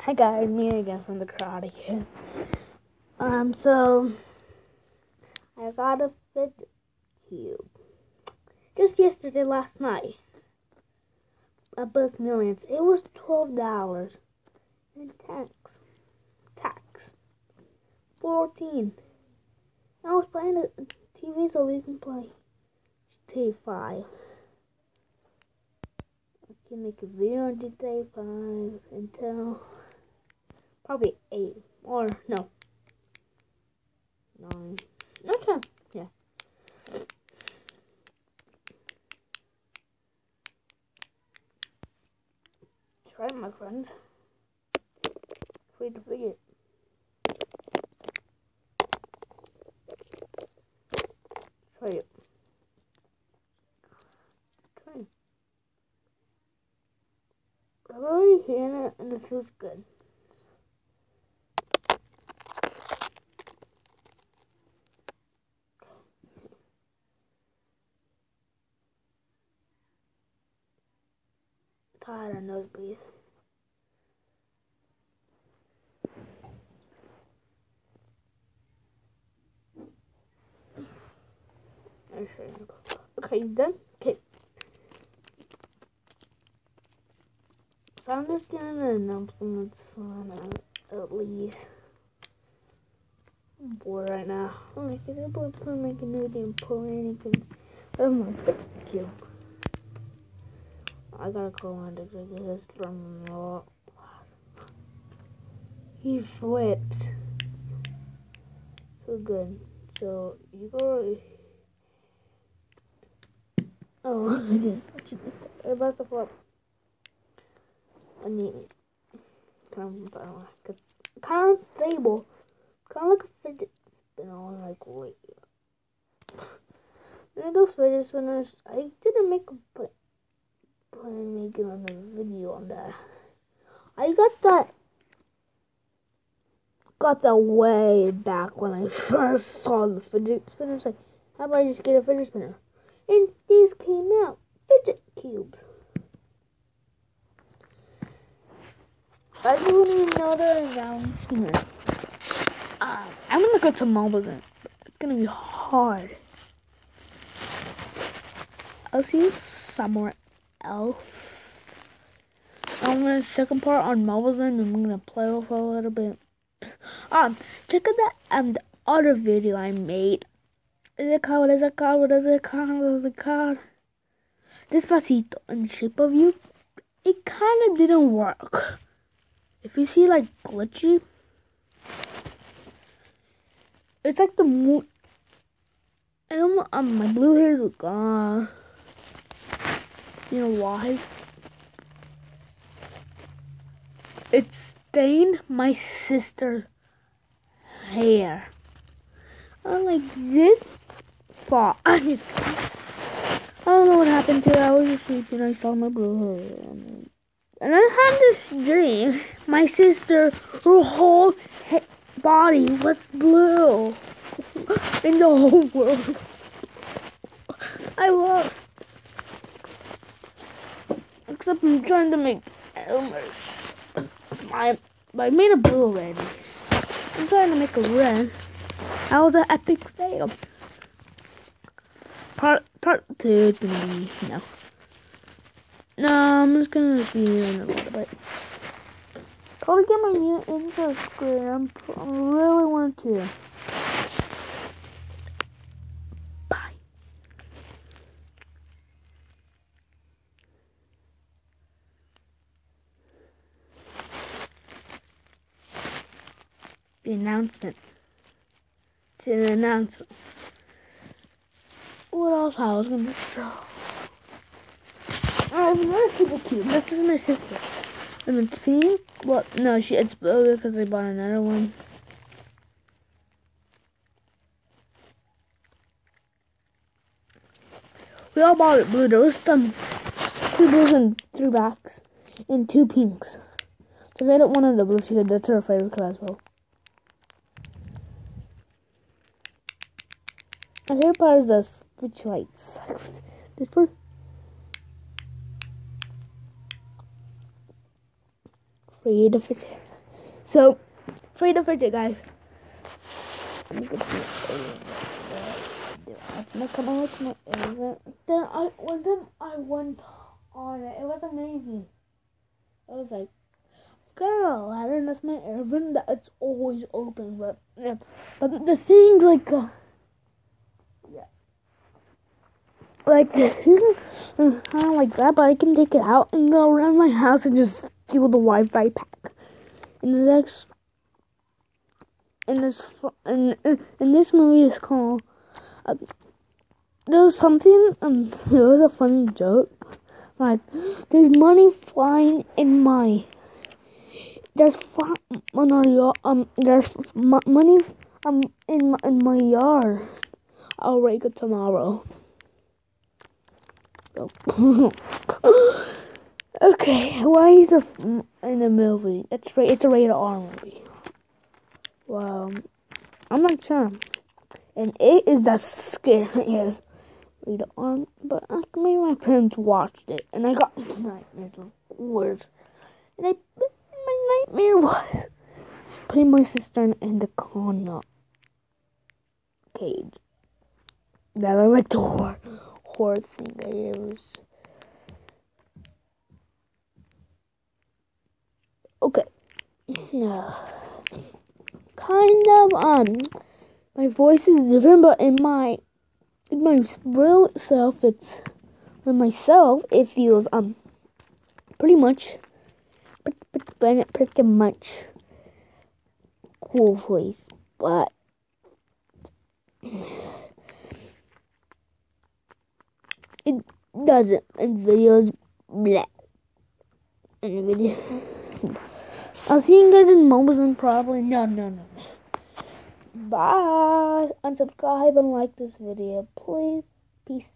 Hi guys, me again from the Karate Kid. So I got a Fidget Cube just yesterday, last night. I booked Millions. It was $12 and tax 14. I was playing the TV so we can play GTA 5. I can make a video on GTA 5 until probably 8 or no 9. Okay, yeah. Try it, my friend. Free to forget. Try it. Try it. I've already seen it and it feels good. Tired of nosebleed. Okay, you done? Okay. So I'm just gonna announce something that's fun at least. I'm bored right now. I'm like, I'm make a new game, pull anything. Oh my Fidget Cube. I gotta go on to get this from the he flips. So good. So you go. Oh, I didn't touch it. I'm about to flip. I need kind of unstable. Kind of like a fidget spinner. I'm like, wait. And those fidget spinners, I didn't make a plan making another video on that. I got that way back when I first saw the fidget spinners. Like, how about I just get a fidget spinner? And these came out, Fidget Cubes. I don't even know they're around spinner. I'm gonna go to mobile then. It's gonna be hard. I'll see you somewhere else. I'm gonna second part on mobile then, and I'm gonna play with it a little bit. Check out that the other video I made. What is it called? Despacito in the shape of you. It kind of didn't work. If you see like glitchy, it's like the moon. My blue hairs are gone. You know why? It stained my sister's hair. I'm like, this fall. I don't know what happened to it. I was just sleeping. I saw my blue hair. And I had this dream. My sister, her whole body was blue. In the whole world. I lost. Except I'm trying to make Elmer smile. But I made a blue already. I'm trying to make a red. That was an epic fail. Part 2 is gonna be no, I'm just gonna see you in a little bit. Probably get my new intro screen. I really want to. Bye. The announcement. To the announcement. What else I was gonna show? I have another Fidget Cube. This is my sister. And it's pink. Well, no, it's blue because I bought another one. We all bought it blue. There was 2 blues and 3 blacks and 2 pinks. So we had one of the blues because that's her favorite color as well. My favorite part is the switch lights. This part. Free to fit. So, Fidget, guys. I'm gonna come on with my agent. Then I went on it. It was amazing. I was like, got a ladder, and that's my airbend that it's always open. But yeah, but the thing like the thing is kind of like that. But I can take it out and go around my house and just steal the Wi-Fi pack. And the next, and this movie is called. There was something. It was a funny joke. Like, there's money flying in my. There's money in my yard. I'll rake it tomorrow. So. Okay, why is it in a movie? It's a rated R movie. Wow, I'm not sure, and it is as scary as rated R. But maybe my parents watched it, and I got nightmares of words. And my nightmare was putting my sister in the corner cage. That was like the horror thing I ever saw. Okay. Yeah. Kind of my voice is different, but in my real self, it feels pretty much cool voice, but it doesn't in videos. Blah. In video. I'll see you guys in moments and probably no. Bye. Unsubscribe and like this video, please. Peace.